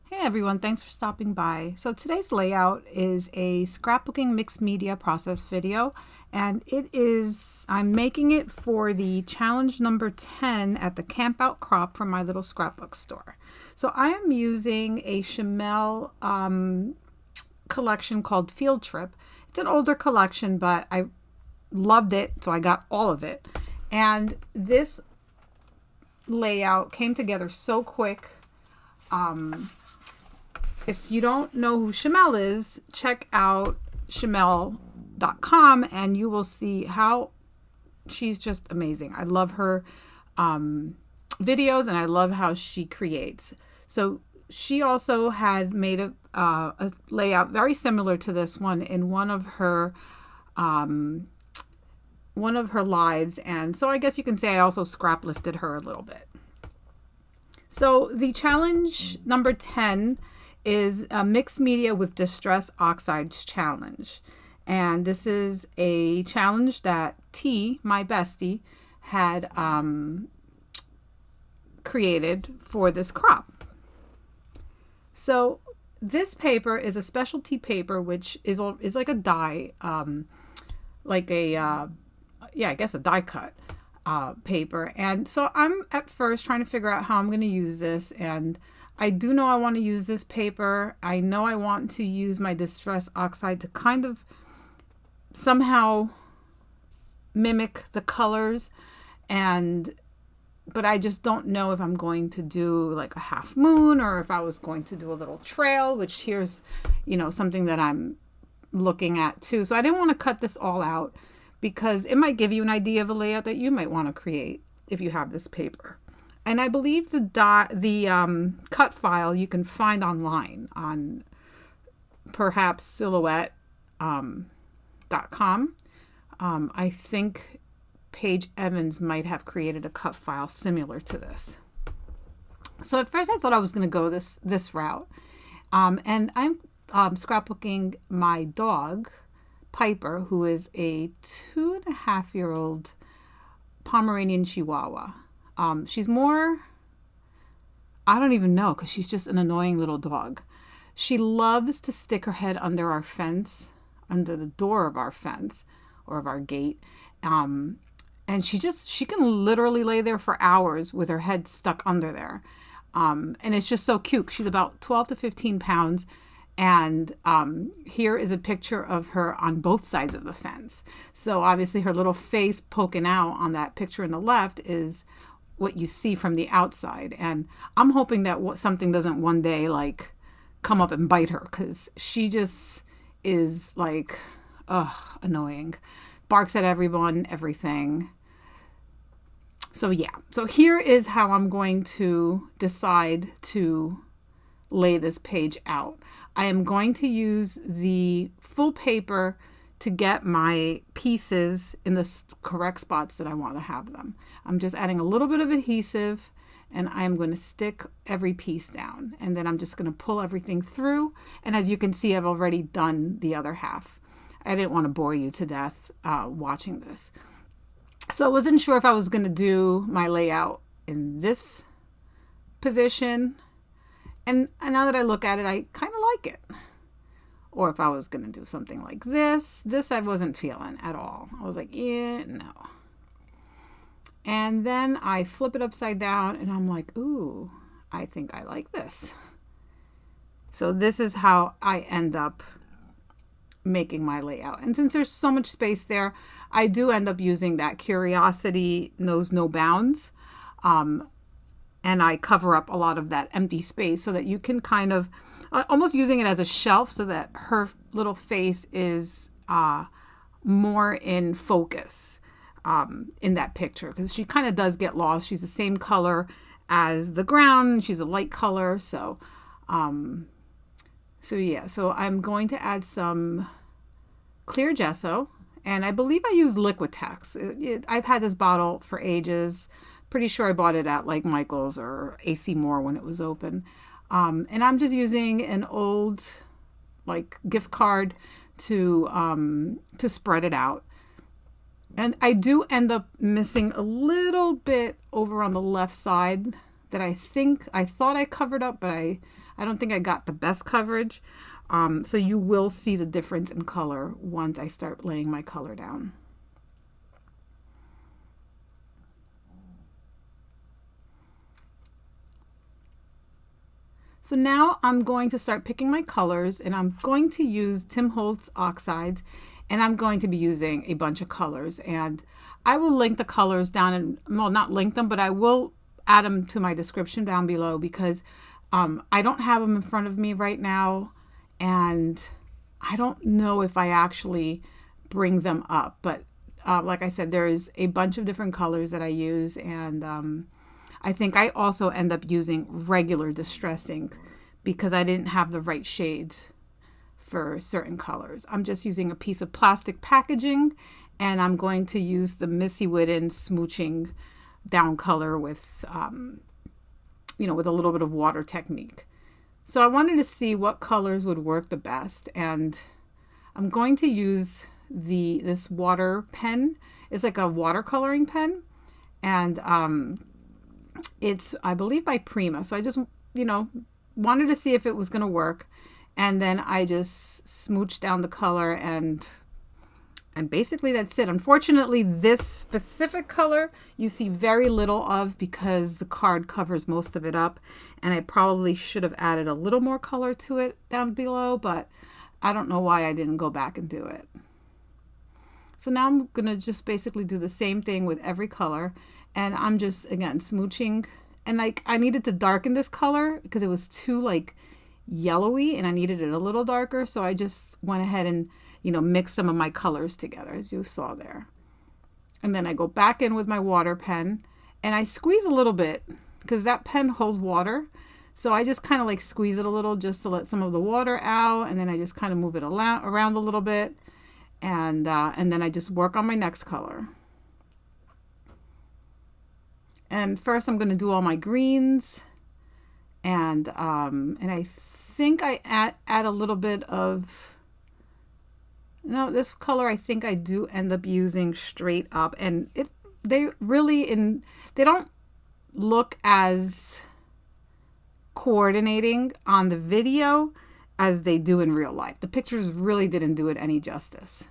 Hey everyone, thanks for stopping by. So today's layout is a scrapbooking mixed media process video, and I'm making it for the challenge number 10 at the Camp Out Crop from my little scrapbook store. So I am using a Chamel collection called Field Trip. It's an older collection, but I loved it, so I got all of it. And this layout came together so quick. If you don't know who Chamel is, check out chamel.com and you will see how she's just amazing. I love her videos and I love how she creates. So she also had made a layout very similar to this one in one of her lives, and so I guess you can say I also scrap lifted her a little bit. So the challenge number 10 is a mixed media with distress oxides challenge. And this is a challenge that T, my bestie, had created for this crop. So this paper is a specialty paper, which is like a die, I guess a die cut paper. And so I'm at first trying to figure out how I'm going to use this, and I do know I want to use this paper. I know I want to use my distress oxide to kind of somehow mimic the colors, but I just don't know if I'm going to do like a half moon or if I was going to do a little trail, which here's, something that I'm looking at too. So I didn't want to cut this all out because it might give you an idea of a layout that you might want to create if you have this paper. And I believe the cut file you can find online on perhaps silhouette.com. I think Paige Evans might have created a cut file similar to this. So at first I thought I was going to go this route. And I'm scrapbooking my dog, Piper, who is a 2.5-year-old Pomeranian Chihuahua. She's more, I don't even know, because she's just an annoying little dog. She loves to stick her head under our fence, under the door of our fence or of our gate. And she can literally lay there for hours with her head stuck under there. And it's just so cute. She's about 12 to 15 pounds. And here is a picture of her on both sides of the fence. So obviously her little face poking out on that picture on the left is what you see from the outside. And I'm hoping that something doesn't one day like come up and bite her, because she just is like, annoying. Barks at everyone, everything. So yeah, so here is how I'm going to decide to lay this page out. I am going to use the full paper to get my pieces in the correct spots that I want to have them. I'm just adding a little bit of adhesive, and I'm going to stick every piece down, and then I'm just going to pull everything through. And as you can see, I've already done the other half. I didn't want to bore you to death watching this. So I wasn't sure if I was going to do my layout in this position, and now that I look at it, I kind of like it. Or if I was going to do something like this I wasn't feeling at all. I was like, yeah, no. And then I flip it upside down and I'm like, ooh, I think I like this. So this is how I end up making my layout. And since there's so much space there, I do end up using that Curiosity Knows No Bounds. And I cover up a lot of that empty space so that you can kind of almost using it as a shelf so that her little face is more in focus in that picture, because she kind of does get lost. She's the same color as the ground. She's a light color. So yeah, so I'm going to add some clear gesso, and I believe I use Liquitex. I've had this bottle for ages. Pretty sure I bought it at like Michael's or AC Moore when it was open. And I'm just using an old like gift card to spread it out. And I do end up missing a little bit over on the left side that I thought I covered up, but I I don't think I got the best coverage. So you will see the difference in color once I start laying my color down. So now I'm going to start picking my colors, and I'm going to use Tim Holtz oxides, and I'm going to be using a bunch of colors, and I will link the colors down, and well, not link them, but I will add them to my description down below, because I don't have them in front of me right now, and I don't know if I actually bring them up, but like I said, there is a bunch of different colors that I use, and I think I also end up using regular distress ink because I didn't have the right shades for certain colors. I'm just using a piece of plastic packaging, and I'm going to use the Missy Whitten smooching down color with, with a little bit of water technique. So I wanted to see what colors would work the best, and I'm going to use this water pen. It's like a watercoloring pen, and it's, I believe, by Prima. So I just, wanted to see if it was going to work. And then I just smooched down the color, and basically that's it. Unfortunately, this specific color you see very little of because the card covers most of it up. And I probably should have added a little more color to it down below, but I don't know why I didn't go back and do it. So now I'm going to just basically do the same thing with every color. And I'm just, again, smooching. And like, I needed to darken this color because it was too like yellowy, and I needed it a little darker. So I just went ahead and, mixed some of my colors together, as you saw there. And then I go back in with my water pen, and I squeeze a little bit because that pen holds water. So I just kind of like squeeze it a little just to let some of the water out. And then I just kind of move it around a little bit. And then I just work on my next color. And first I'm going to do all my greens, and I think I add a little bit of, this color I think I do end up using straight up, and they don't look as coordinating on the video as they do in real life. The pictures really didn't do it any justice.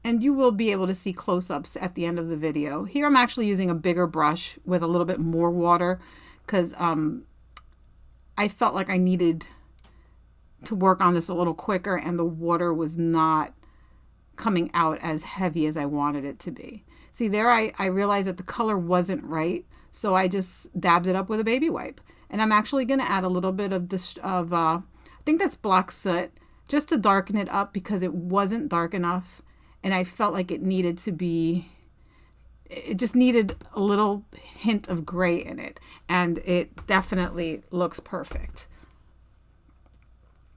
And you will be able to see close-ups at the end of the video. Here I'm actually using a bigger brush with a little bit more water because I felt like I needed to work on this a little quicker, and the water was not coming out as heavy as I wanted it to be. See there, I realized that the color wasn't right, so I just dabbed it up with a baby wipe. And I'm actually going to add a little bit of this, I think that's black soot, just to darken it up because it wasn't dark enough. And I felt like it just needed a little hint of gray in it. And it definitely looks perfect.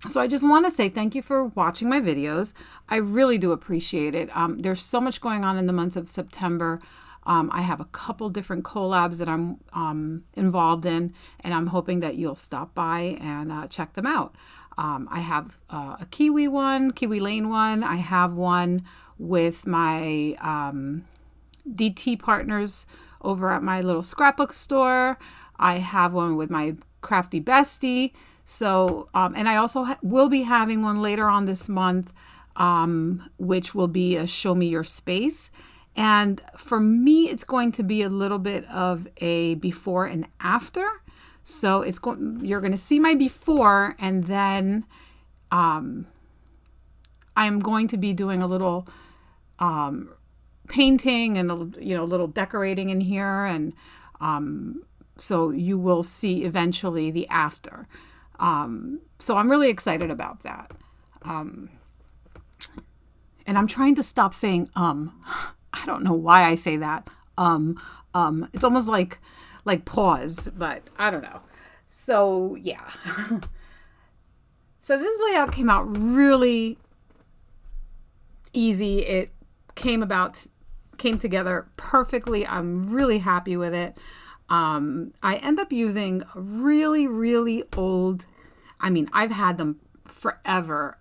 So I just want to say thank you for watching my videos. I really do appreciate it. There's so much going on in the months of September. I have a couple different collabs that I'm involved in, and I'm hoping that you'll stop by and check them out. I have a Kiwi Lane one. I have one with my DT partners over at my little scrapbook store. I have one with my crafty bestie. So, and I also will be having one later on this month, which will be a show me your space. And for me, it's going to be a little bit of a before and after. So you're going to see my before, and then I'm going to be doing a little painting and a little decorating in here, and so you will see eventually the after. So I'm really excited about that. And I'm trying to stop saying I don't know why I say that. It's almost like pause, but I don't know. So yeah. So this layout came out really easy. It came together perfectly. I'm really happy with it. I end up using really, really old, I've had them forever,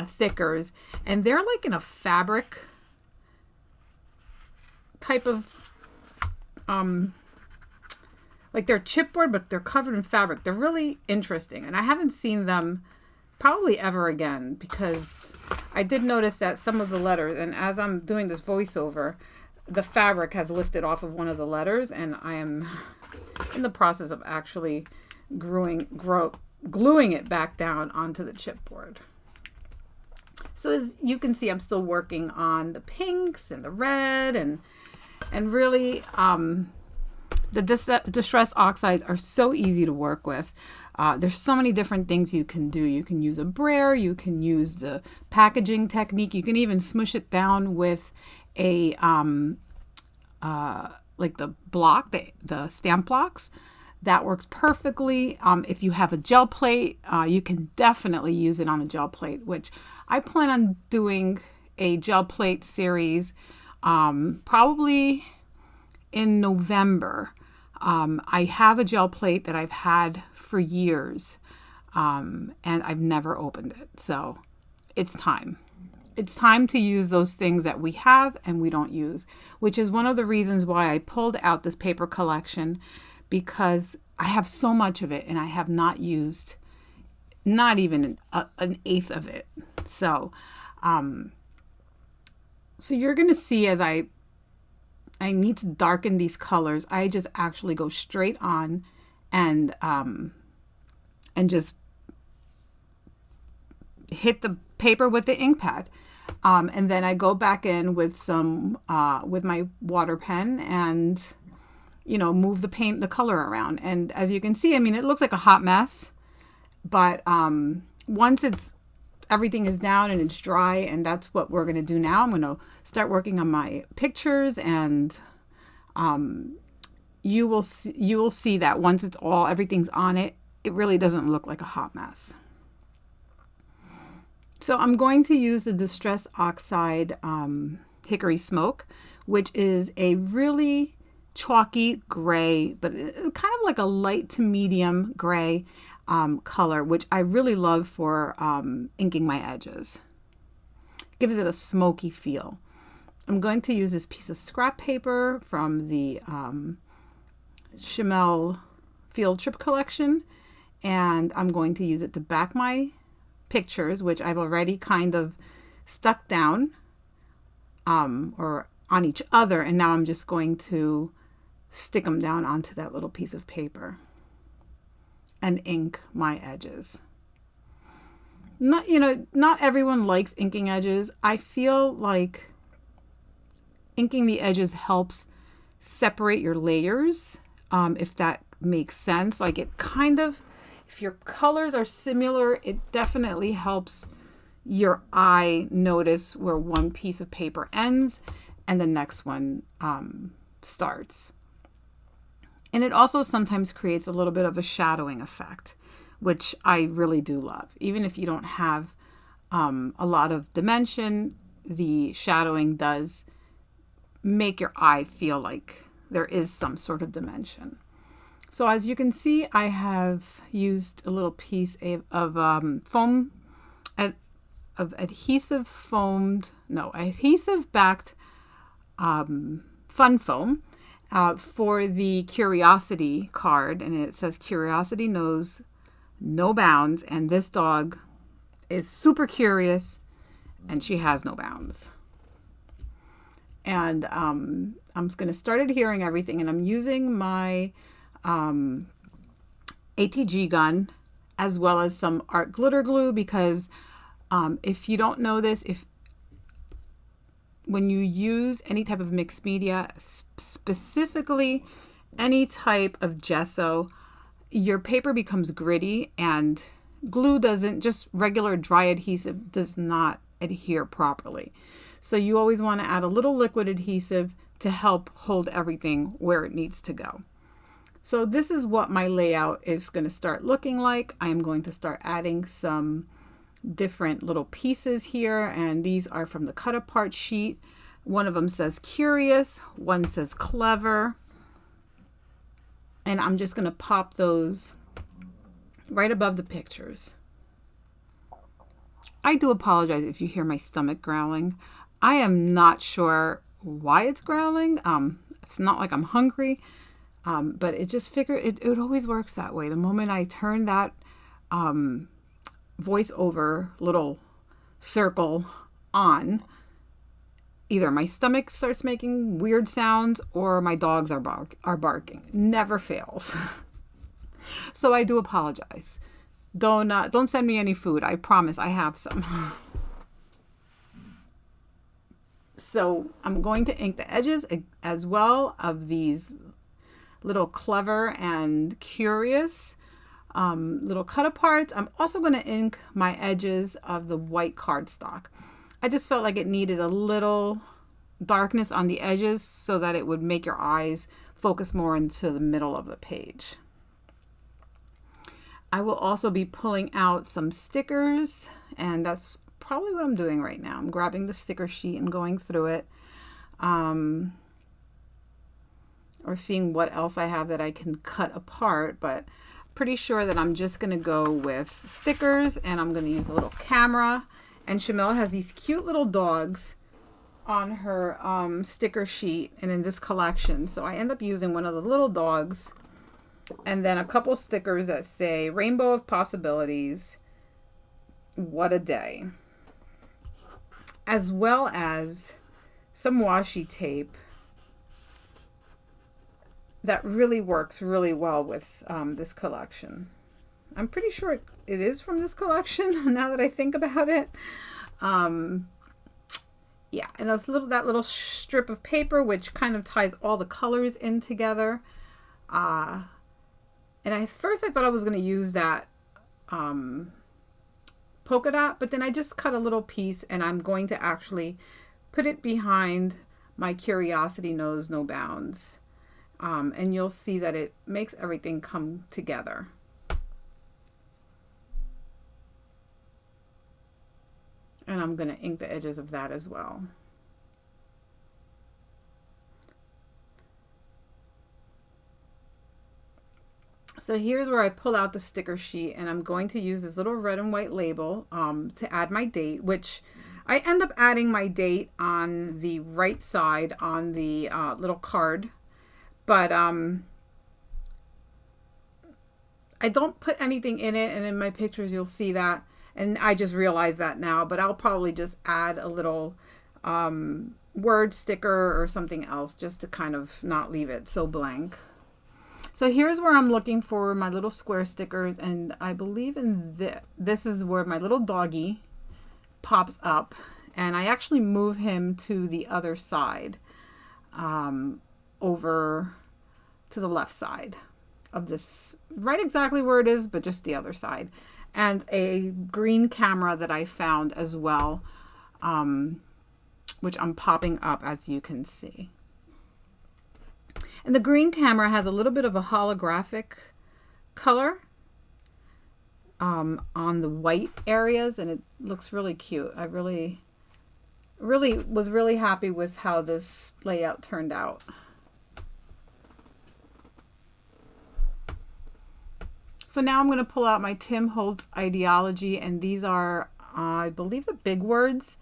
thickers, and they're like in a fabric type of like they're chipboard, but they're covered in fabric. They're really interesting, and I haven't seen them probably ever again, because I did notice that some of the letters, and as I'm doing this voiceover, the fabric has lifted off of one of the letters, and I am in the process of actually gluing it back down onto the chipboard. So as you can see, I'm still working on the pinks and the red, and really the distress oxides are so easy to work with. There's so many different things you can do. You can use a brayer, you can use the packaging technique, you can even smush it down with a like the stamp blocks. That works perfectly. If you have a gel plate, you can definitely use it on a gel plate, which I plan on doing a gel plate series probably in November. I have a gel plate that I've had for years, and I've never opened it. So it's time. It's time to use those things that we have and we don't use, which is one of the reasons why I pulled out this paper collection, because I have so much of it and I have not used not even an eighth of it. So, so you're going to see as I need to darken these colors, I just actually go straight on and just hit the paper with the ink pad. And then I go back in with some, with my water pen and, you know, move the color around. And as you can see, I mean, it looks like a hot mess, but once everything is down and it's dry, and that's what we're going to do now. I'm going to start working on my pictures, and you will see that once everything's on it, it really doesn't look like a hot mess. So I'm going to use the Distress Oxide Hickory Smoke, which is a really chalky gray, but kind of like a light to medium gray color, which I really love for inking my edges. Gives it a smoky feel. I'm going to use this piece of scrap paper from the Chimel Field Trip collection, and I'm going to use it to back my pictures, which I've already kind of stuck down or on each other, and now I'm just going to stick them down onto that little piece of paper and ink my edges. Not everyone likes inking edges. I feel like inking the edges helps separate your layers, if that makes sense. Like, it kind of, if your colors are similar, it definitely helps your eye notice where one piece of paper ends and the next one starts. And it also sometimes creates a little bit of a shadowing effect, which I really do love. Even if you don't have a lot of dimension, the shadowing does make your eye feel like there is some sort of dimension. So as you can see, I have used a little piece of adhesive backed fun foam for the Curiosity card, and it says Curiosity knows no bounds, and this dog is super curious and she has no bounds. And I'm just going to start adhering everything, and I'm using my ATG gun as well as some art glitter glue, because if you don't know this, when you use any type of mixed media, specifically any type of gesso, your paper becomes gritty, and glue just regular dry adhesive does not adhere properly. So you always want to add a little liquid adhesive to help hold everything where it needs to go. So this is what my layout is going to start looking like. I'm going to start adding some different little pieces here, and these are from the cut apart sheet. One of them says curious, one says clever, and I'm just going to pop those right above the pictures. I do apologize if you hear my stomach growling. I am not sure why it's growling. It's not like I'm hungry, but it just it always works that way. The moment I turn that voiceover little circle on, either my stomach starts making weird sounds or my dogs are barking. Never fails. So I do apologize. Don't send me any food. I promise I have some. So I'm going to ink the edges as well of these little clever and curious little cut aparts. I'm also going to ink my edges of the white cardstock. I just felt like it needed a little darkness on the edges so that it would make your eyes focus more into the middle of the page. I will also be pulling out some stickers, and that's probably what I'm doing right now. I'm grabbing the sticker sheet and going through it, or seeing what else I have that I can cut apart, but pretty sure that I'm just going to go with stickers, and I'm going to use a little camera. And Shamil has these cute little dogs on her sticker sheet and in this collection, so I end up using one of the little dogs, and then a couple stickers that say Rainbow of Possibilities, what a day, as well as some washi tape that really works really well with this collection. I'm pretty sure it is from this collection now that I think about it. Yeah, and that little strip of paper which kind of ties all the colors in together. And at first I thought I was going to use that polka dot, but then I just cut a little piece, and I'm going to actually put it behind my Curiosity Knows No Bounds. And you'll see that it makes everything come together. And I'm going to ink the edges of that as well. So here's where I pull out the sticker sheet, and I'm going to use this little red and white label to add my date, which I end up adding my date on the right side on the little card. But I don't put anything in it, and in my pictures you'll see that, and I just realized that now, but I'll probably just add a little word sticker or something else just to kind of not leave it so blank. So here's where I'm looking for my little square stickers, and I believe in this is where my little doggy pops up, and I actually move him to the other side, over to the left side of this, right exactly where it is, but just the other side. And a green camera that I found as well, which I'm popping up, as you can see. And the green camera has a little bit of a holographic color on the white areas, and it looks really cute. I really was really happy with how this layout turned out. So now I'm going to pull out my Tim Holtz ideology, and these are, I believe, the big words.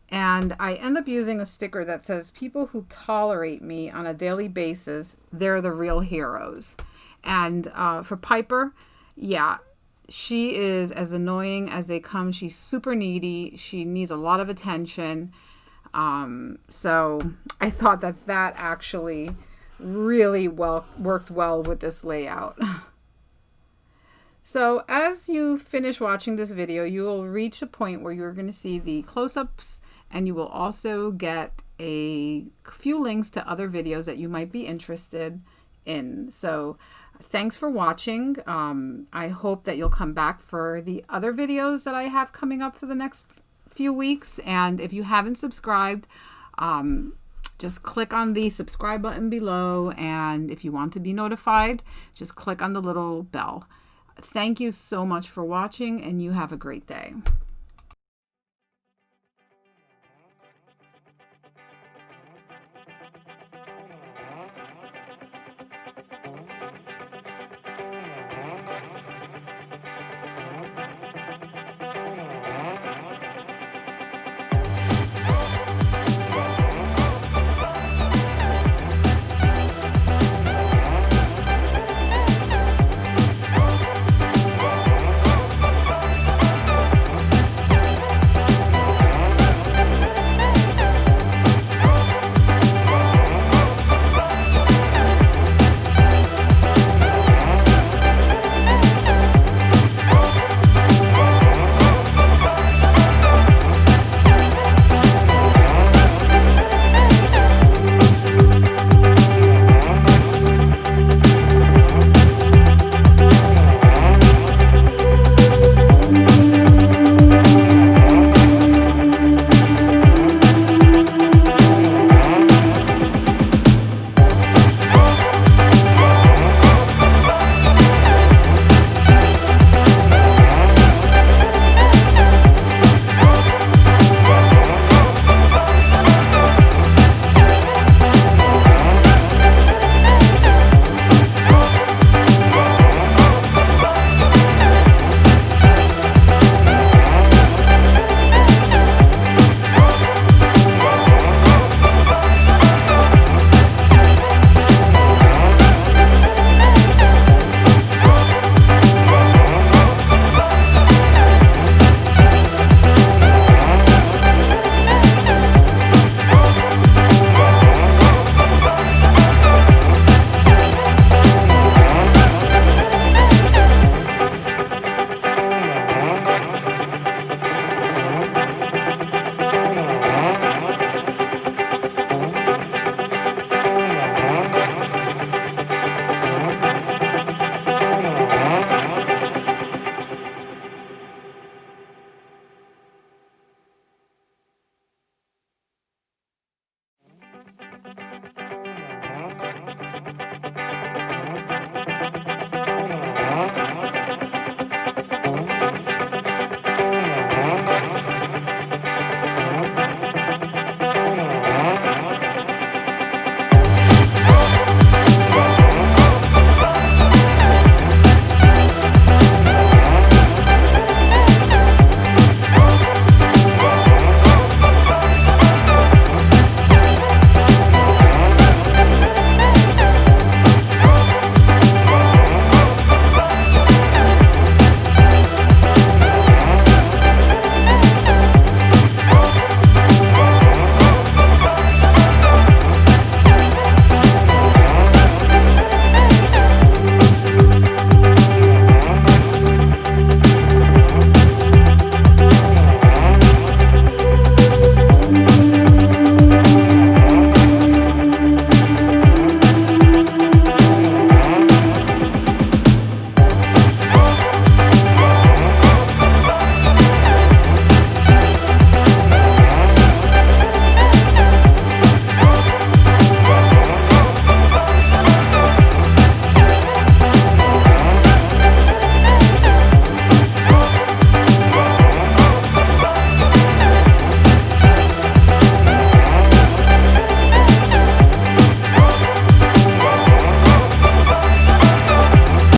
And I end up using a sticker that says, people who tolerate me on a daily basis, they're the real heroes. And for Piper, yeah, she is as annoying as they come. She's super needy. She needs a lot of attention. So I thought that actually really worked well with this layout. So as you finish watching this video, you will reach a point where you're going to see the close-ups, and you will also get a few links to other videos that you might be interested in. So thanks for watching. I hope that you'll come back for the other videos that I have coming up for the next few weeks. And if you haven't subscribed, just click on the subscribe button below. And if you want to be notified, just click on the little bell. Thank you so much for watching, and you have a great day.